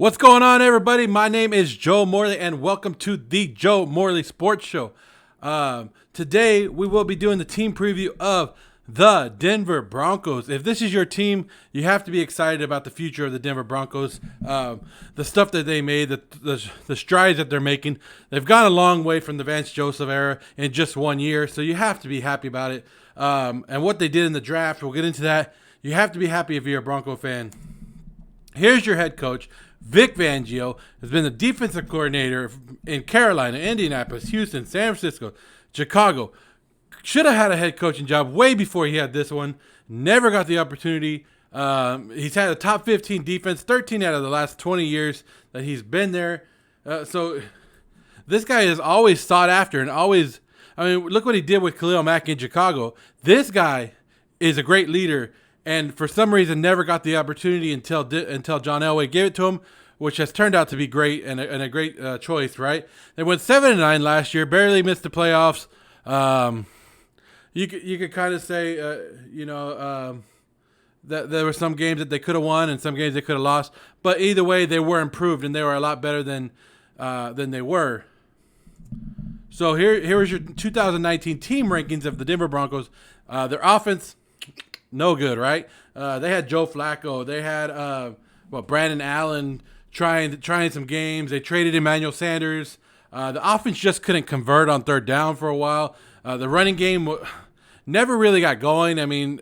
What's going on, everybody? My name is Joe Morley, and welcome to the Joe Morley Sports Show. Today, we will be doing the team preview of the Denver Broncos. If this is your team, you have to be excited about the future of the Denver Broncos. The stuff that they made, the strides that they're making. They've gone a long way from the Vance Joseph era in just 1 year, so you have to be happy about it. And what they did in the draft, we'll get into that. You have to be happy if you're a Bronco fan. Here's your head coach. Vic Vangio has been the defensive coordinator in Carolina, Indianapolis, Houston, San Francisco, Chicago. Should have had a head coaching job way before he had this one. Never got the opportunity. He's had a top 15 defense 13 out of the last 20 years that he's been there. So this guy is always sought after and always, look what he did with Khalil Mack in Chicago. This guy is a great leader. And for some reason, never got the opportunity until John Elway gave it to him, which has turned out to be great and a great choice, right? They went 7-9 last year, barely missed the playoffs. You could kind of say, that there were some games that they could have won and some games they could have lost. But either way, they were improved and they were a lot better than they were. So here was your 2019 team rankings of the Denver Broncos. Their offense. No good, right? They had Joe Flacco. They had Brandon Allen trying some games. They traded Emmanuel Sanders. The offense just couldn't convert on third down for a while. The running game never really got going. I mean,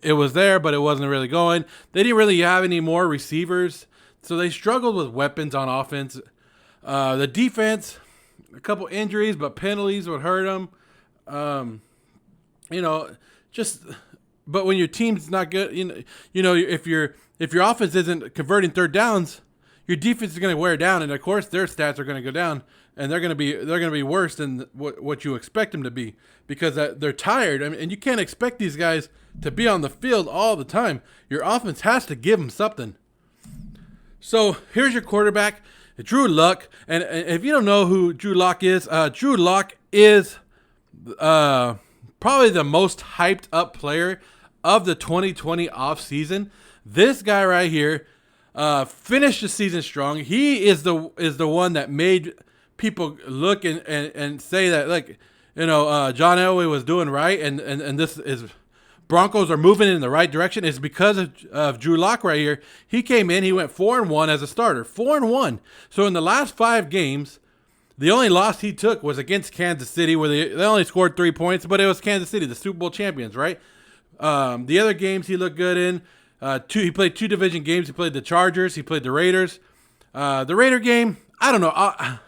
it was there, but it wasn't really going. They didn't really have any more receivers, so they struggled with weapons on offense. The defense, a couple injuries, but penalties would hurt them. But when your team's not good, if your offense isn't converting third downs, your defense is going to wear down, and of course their stats are going to go down, and they're going to be worse than what you expect them to be because they're tired. And you can't expect these guys to be on the field all the time. Your offense has to give them something. So here's your quarterback, Drew Luck, and if you don't know who Drew Luck is probably the most hyped up player of the 2020 offseason. This guy right here finished the season strong. He is the one that made people look and say that, John Elway was doing right, and this is Broncos are moving in the right direction. It's because of Drew Lock right here. He came in, he went 4-1 as a starter. 4-1. So in the last 5 games, the only loss he took was against Kansas City, where they only scored 3 points, but it was Kansas City, the Super Bowl champions, right? The other games he looked good in. He played 2 division games. He played the Chargers. He played the Raiders. The Raider game, I don't know. I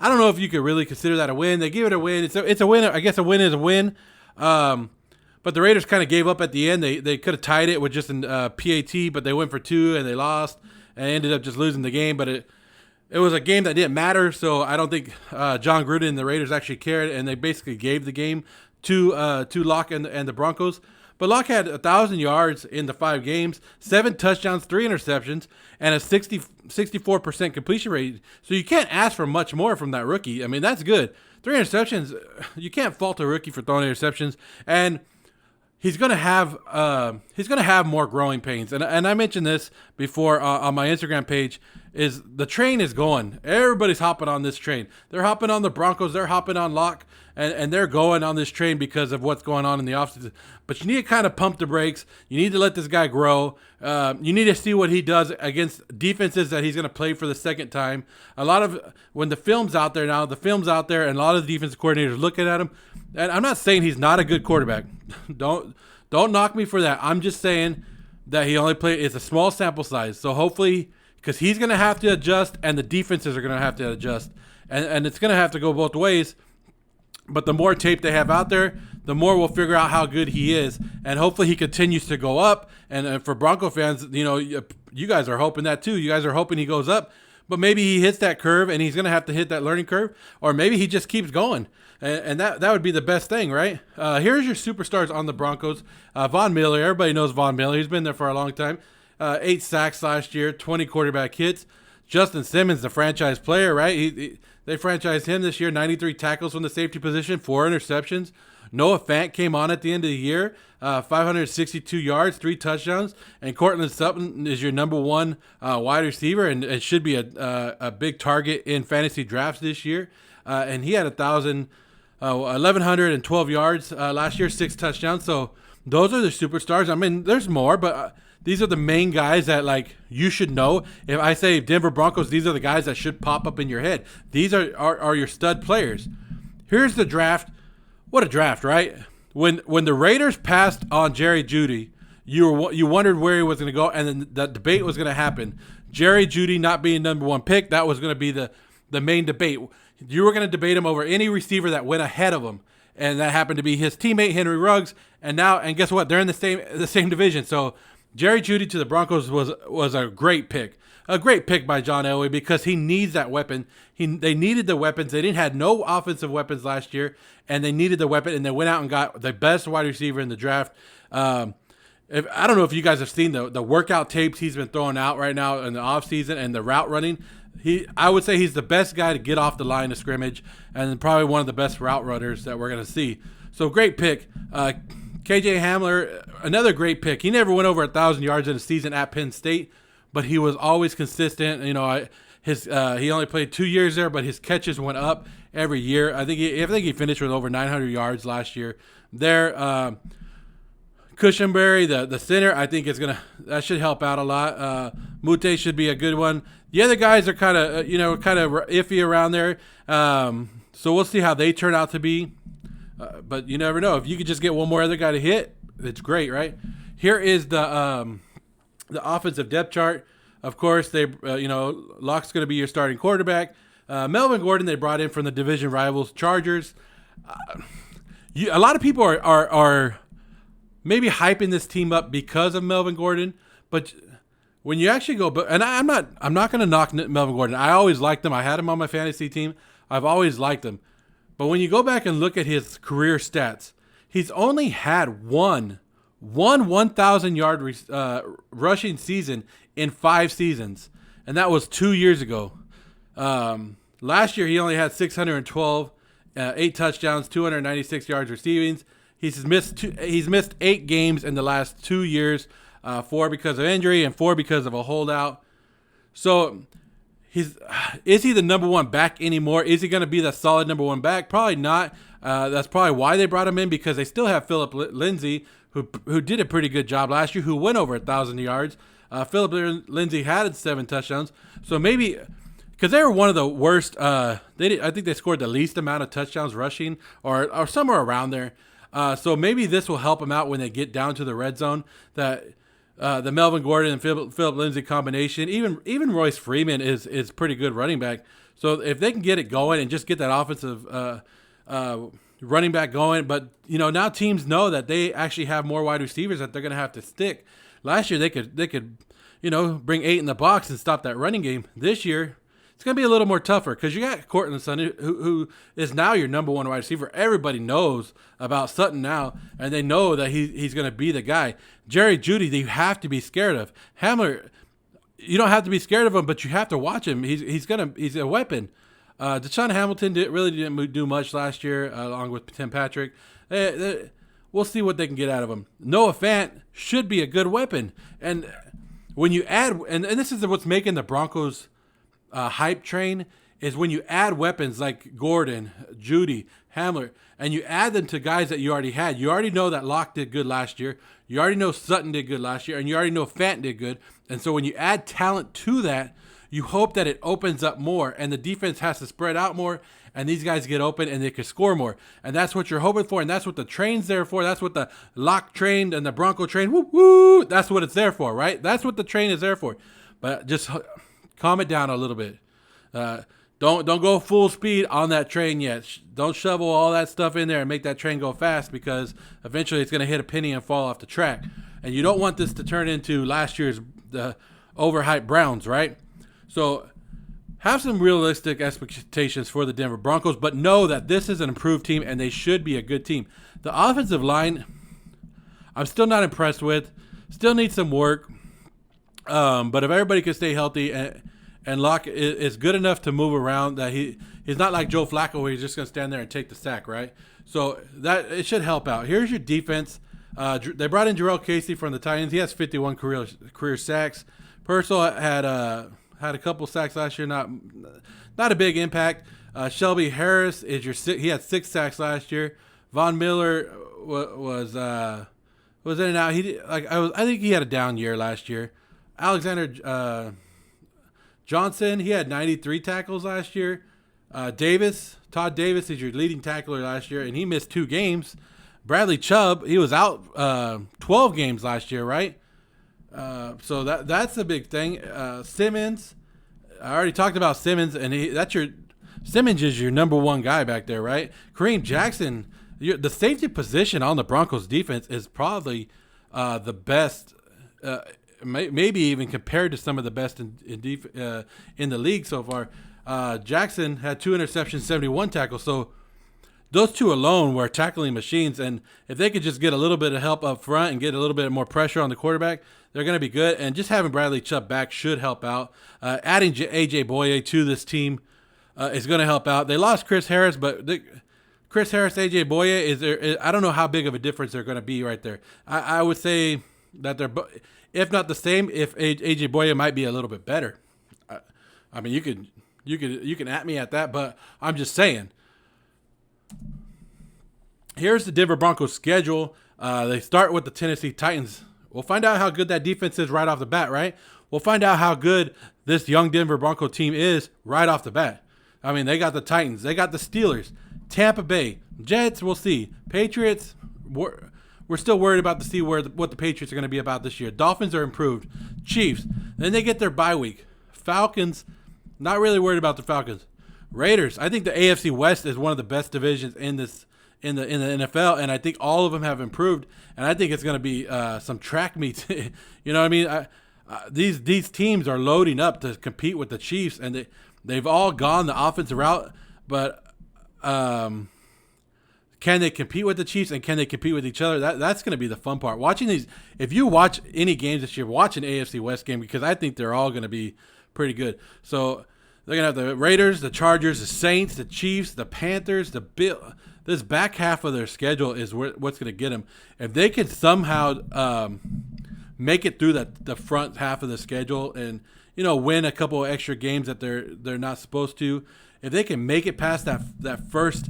don't know if you could really consider that a win. They gave it a win. It's a win. I guess a win is a win. But the Raiders kind of gave up at the end. They could have tied it with just a PAT, but they went for 2 and they lost and ended up just losing the game. But it was a game that didn't matter, so I don't think John Gruden and the Raiders actually cared, and they basically gave the game to Locke and the Broncos. But Locke had 1,000 yards in the 5 games, 7 touchdowns, 3 interceptions, and a 64% completion rate. So you can't ask for much more from that rookie. I mean, that's good. 3 interceptions, you can't fault a rookie for throwing interceptions, and he's gonna have more growing pains. And I mentioned this before on my Instagram page. Is the train is going. Everybody's hopping on this train. They're hopping on the Broncos. They're hopping on Locke, and they're going on this train because of what's going on in the offseason. But you need to kind of pump the brakes. You need to let this guy grow. You need to see what he does against defenses that he's going to play for the second time. When the film's out there now, and a lot of the defensive coordinators looking at him. And I'm not saying he's not a good quarterback. Don't knock me for that. I'm just saying that he only played. It's a small sample size, so hopefully. Because he's going to have to adjust, and the defenses are going to have to adjust. And it's going to have to go both ways. But the more tape they have out there, the more we'll figure out how good he is. And hopefully he continues to go up. And for Bronco fans, you guys are hoping that too. You guys are hoping he goes up. But maybe he hits that curve, and he's going to have to hit that learning curve. Or maybe he just keeps going. And that would be the best thing, right? Here's your superstars on the Broncos. Von Miller, everybody knows Von Miller. He's been there for a long time. 8 sacks last year, 20 quarterback hits. Justin Simmons, the franchise player, right? They franchised him this year, 93 tackles from the safety position, 4 interceptions. Noah Fant came on at the end of the year, 562 yards, 3 touchdowns, and Courtland Sutton is your number one wide receiver, and it should be a big target in fantasy drafts this year. And he had 1,112 yards last year, 6 touchdowns. So those are the superstars. I mean, there's more, but these are the main guys that, like, you should know. If I say Denver Broncos, these are the guys that should pop up in your head. These are your stud players. Here's the draft. What a draft, right? When the Raiders passed on Juedy, you wondered where he was going to go, and then the debate was going to happen. Juedy not being number one pick, that was going to be the main debate. You were going to debate him over any receiver that went ahead of him, and that happened to be his teammate Henry Ruggs. And guess what? They're in the same division. So Juedy to the Broncos was a great pick. A great pick by John Elway because he needs that weapon. They needed the weapons. They didn't have no offensive weapons last year, and they needed the weapon, and they went out and got the best wide receiver in the draft. I don't know if you guys have seen the workout tapes he's been throwing out right now in the offseason and the route running. I would say he's the best guy to get off the line of scrimmage and probably one of the best route runners that we're going to see. So great pick. KJ Hamler, another great pick. He never went over 1,000 yards in a season at Penn State, but he was always consistent. You know, he only played 2 years there, but his catches went up every year. I think he finished with over 900 yards last year. There, Cushenberry, the center, I think that should help out a lot. Mute should be a good one. The other guys are kind of iffy around there. So we'll see how they turn out to be. But you never know. If you could just get one more other guy to hit, it's great, right? Here is the offensive depth chart. Of course, Locke's going to be your starting quarterback. Melvin Gordon they brought in from the division rivals Chargers. A lot of people are maybe hyping this team up because of Melvin Gordon, but when you actually go, and I'm not going to knock Melvin Gordon. I always liked him. I had him on my fantasy team. I've always liked him. But when you go back and look at his career stats, he's only had one 1,000-yard rushing season in 5 seasons, and that was 2 years ago. Last year, he only had 612, 8 touchdowns, 296 yards receiving. He's missed 8 games in the last 2 years, 4 because of injury and 4 because of a holdout. So is he the number one back anymore? Is he going to be the solid number one back? Probably not. That's probably why they brought him in, because they still have Philip Lindsay, who did a pretty good job last year, who went over 1,000 yards. Philip Lindsay had 7 touchdowns. So maybe because they were one of the worst. I think they scored the least amount of touchdowns rushing, or somewhere around there. So maybe this will help them out when they get down to the red zone. That the Melvin Gordon and Philip Lindsay combination, even Royce Freeman is pretty good running back. So if they can get it going and just get that offensive running back going, but now teams know that they actually have more wide receivers that they're going to have to stick. Last year they could bring 8 in the box and stop that running game. This year it's going to be a little more tougher because you got Courtland Sutton, who is now your number one wide receiver. Everybody knows about Sutton now, and they know that he's going to be the guy. Juedy, you have to be scared of. Hamler, you don't have to be scared of him, but you have to watch him. He's a weapon. Deshaun Hamilton really didn't do much last year, along with Tim Patrick. We'll see what they can get out of him. Noah Fant should be a good weapon, and when you add, and this is what's making the Broncos hype train, is when you add weapons like Gordon, Juedy, Hamler, and you add them to guys that you already had. You already know that Locke did good last year. You already know Sutton did good last year, and you already know Fant did good. And so when you add talent to that, you hope that it opens up more, and the defense has to spread out more, and these guys get open and they can score more. And that's what you're hoping for, and that's what the train's there for. That's what the Locke train and the Bronco train, woo, that's what it's there for, right? That's what the train is there for. But just calm it down a little bit. Don't go full speed on that train yet. Don't shovel all that stuff in there and make that train go fast, because eventually it's going to hit a penny and fall off the track. And you don't want this to turn into last year's the overhyped Browns, right? So have some realistic expectations for the Denver Broncos, but know that this is an improved team and they should be a good team. The offensive line, I'm still not impressed with. Still needs some work. But if everybody can stay healthy and Locke is good enough to move around, that he's not like Joe Flacco where he's just going to stand there and take the sack, right? So that it should help out. Here's your defense. They brought in Jurrel Casey from the Titans. He has 51 career sacks. Purcell had a couple sacks last year. Not a big impact. Shelby Harris he had 6 sacks last year. Von Miller was in and out. I think he had a down year last year. Alexander Johnson, he had 93 tackles last year. Todd Davis is your leading tackler last year, and he missed 2 games. Bradley Chubb, he was out 12 games last year, right? So that's a big thing. Simmons, I already talked about Simmons, and Simmons is your number 1 guy back there, right? Kareem Jackson, the safety position on the Broncos defense is probably the best, maybe even compared to some of the best in the league so far. Jackson had 2 interceptions, 71 tackles. So those 2 alone were tackling machines. And if they could just get a little bit of help up front and get a little bit more pressure on the quarterback, they're going to be good. And just having Bradley Chubb back should help out. Adding A.J. Bouye to this team is going to help out. They lost Chris Harris, but Chris Harris, A.J. Bouye, I don't know how big of a difference they're going to be right there. I would say that they're, if not the same, if A.J. Bouye might be a little bit better. I mean, you can at me at that, but I'm just saying. Here's the Denver Broncos schedule. They start with the Tennessee Titans. We'll find out how good that defense is right off the bat, right? We'll find out how good this young Denver Bronco team is right off the bat. I mean, they got the Titans. They got the Steelers. Tampa Bay. Jets, we'll see. Patriots, we're still worried about to see what the Patriots are going to be about this year. Dolphins are improved. Chiefs. Then they get their bye week. Falcons, not really worried about the Falcons. Raiders. I think the AFC West is one of the best divisions in the NFL, and I think all of them have improved. And I think it's going to be some track meets. You know what I mean? These teams are loading up to compete with the Chiefs, and they've all gone the offensive route. But can they compete with the Chiefs, and can they compete with each other? That's going to be the fun part. Watching these, if you watch any games this year, watch an AFC West game, because I think they're all going to be pretty good. So they're going to have the Raiders, the Chargers, the Saints, the Chiefs, the Panthers, the Bills. This back half of their schedule is what's going to get them. If they can somehow make it through the front half of the schedule and win a couple of extra games that they're not supposed to, if they can make it past that first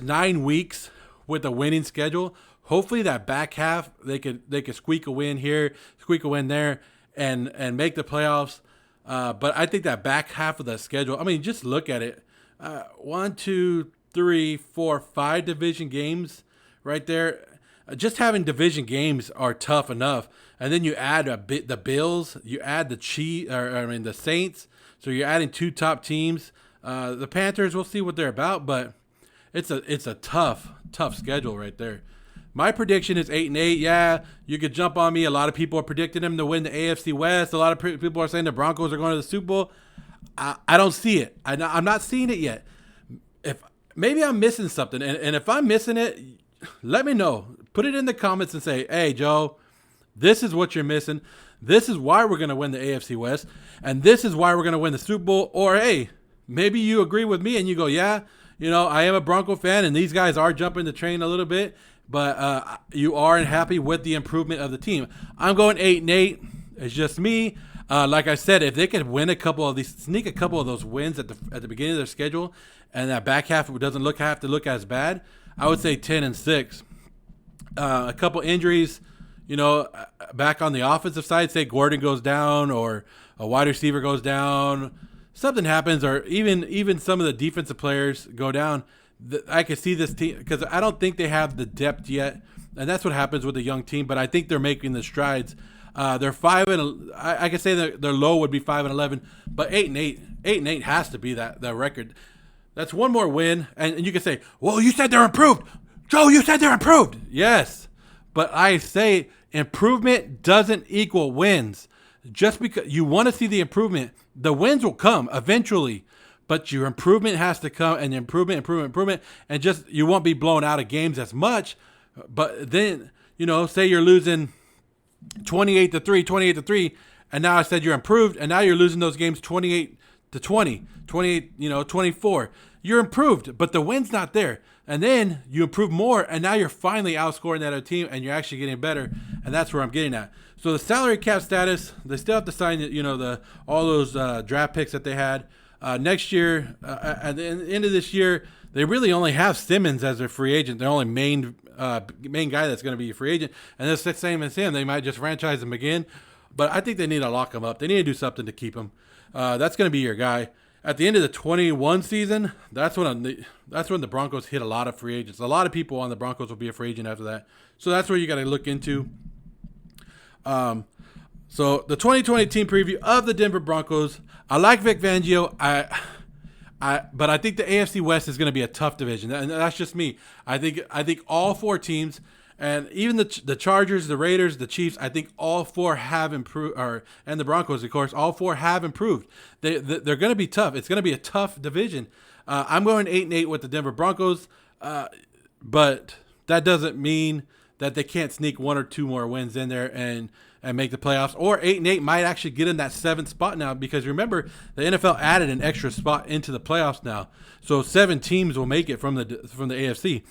9 weeks with a winning schedule, hopefully that back half they could squeak a win here, squeak a win there, and make the playoffs. But I think that back half of the schedule, I mean, just look at it. 1, 2, 3, 4, 5 division games right there. Just having division games are tough enough. And then you add the Bills, you add the Saints. So you're adding 2 top teams. The Panthers, we'll see what they're about, but it's a tough schedule right there. My prediction is 8-8. Yeah, you could jump on me. A lot of people are predicting them to win the AFC West. A lot of people are saying the Broncos are going to the Super Bowl. I don't see it. I'm not seeing it yet. Maybe I'm missing something, and if I'm missing it, let me know. Put it in the comments and say, hey, Joe, this is what you're missing. This is why we're going to win the AFC West, and this is why we're going to win the Super Bowl. Or, hey, maybe you agree with me and you go, yeah, I am a Bronco fan, and these guys are jumping the train a little bit, but you are happy with the improvement of the team. I'm going 8-8. It's just me. Like I said, if they could win sneak a couple of those wins at the beginning of their schedule, and that back half doesn't have to look as bad, I would say 10-6. A couple injuries, back on the offensive side, say Gordon goes down or a wide receiver goes down, something happens, or even some of the defensive players go down. I could see this team, because I don't think they have the depth yet, and that's what happens with a young team. But I think they're making the strides. They're 5-. I could say their low would be 5-11, but 8-8. 8-8 has to be that record. That's one more win, and you can say, "Well, you said they're improved, Joe. You said they're improved." Yes, but I say improvement doesn't equal wins. Just because you want to see the improvement, the wins will come eventually, but your improvement has to come, and improvement, and just you won't be blown out of games as much. But then say you're losing 28-3, and now I said you're improved, and now you're losing those games 28-20, 28, 24. You're improved, but the win's not there. And then you improve more, and now you're finally outscoring that other team, and you're actually getting better, and that's where I'm getting at. So the salary cap status, they still have to sign, all those draft picks that they had. Next year, at the end of this year, they really only have Simmons as their free agent. Their only main guy that's going to be a free agent, and that's the same as him. They might just franchise him again, but I think they need to lock him up. They need to do something to keep him. That's going to be your guy. At the end of the 21 season, that's when the Broncos hit a lot of free agents. A lot of people on the Broncos will be a free agent after that. So that's where you got to look into. So the 2020 team preview of the Denver Broncos. I like Vic Vangio. But I think the AFC West is going to be a tough division, and that's just me. I think all four teams, and even the Chargers, the Raiders, the Chiefs, I think all four have improved, and the Broncos, of course, all four have improved. They're going to be tough. It's going to be a tough division. I'm going 8-8 with the Denver Broncos, but that doesn't mean that they can't sneak one or two more wins in there and make the playoffs. Or 8-8 might actually get in that 7th spot now, because remember, the NFL added an extra spot into the playoffs now, so 7 teams will make it from the AFC.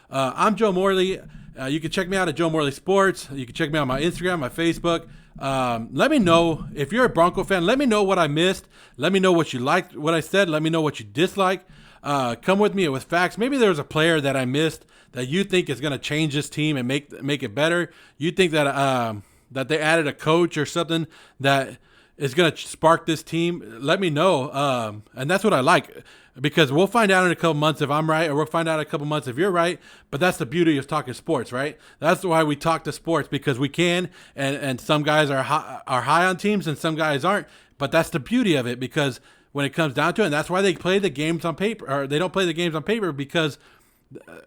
I'm Joe Morley. You can check me out at Joe Morley Sports. You can check me out on my Instagram, my Facebook. Let me know if you're a Bronco fan. Let me know what I missed. Let me know what you liked, what I said. Let me know what you dislike. Come with me with facts. Maybe there was a player that I missed that you think is going to change this team and make it better. You think that that they added a coach or something that is going to spark this team. Let me know. And that's what I like, because we'll find out in a couple months if I'm right, or we'll find out in a couple months if you're right. But that's the beauty of talking sports, right? That's why we talk to sports, because we can. And some guys are high on teams and some guys aren't. But that's the beauty of it, because when it comes down to it, and that's why they play the games on paper, or they don't play the games on paper, because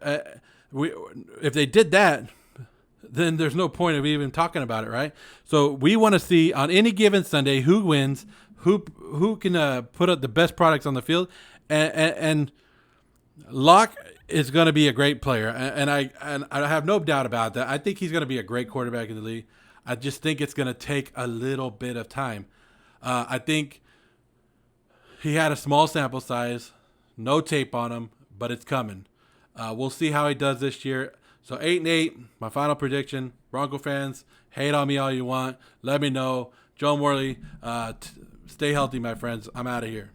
if they did that, then there's no point of even talking about it, right? So we want to see on any given Sunday who wins, who can put up the best products on the field, and Locke is going to be a great player, and I have no doubt about that. I think he's going to be a great quarterback in the league. I just think it's going to take a little bit of time. I think he had a small sample size, no tape on him, but it's coming. We'll see how he does this year. So 8-8, my final prediction. Bronco fans, hate on me all you want. Let me know. Joe Morley, stay healthy, my friends. I'm out of here.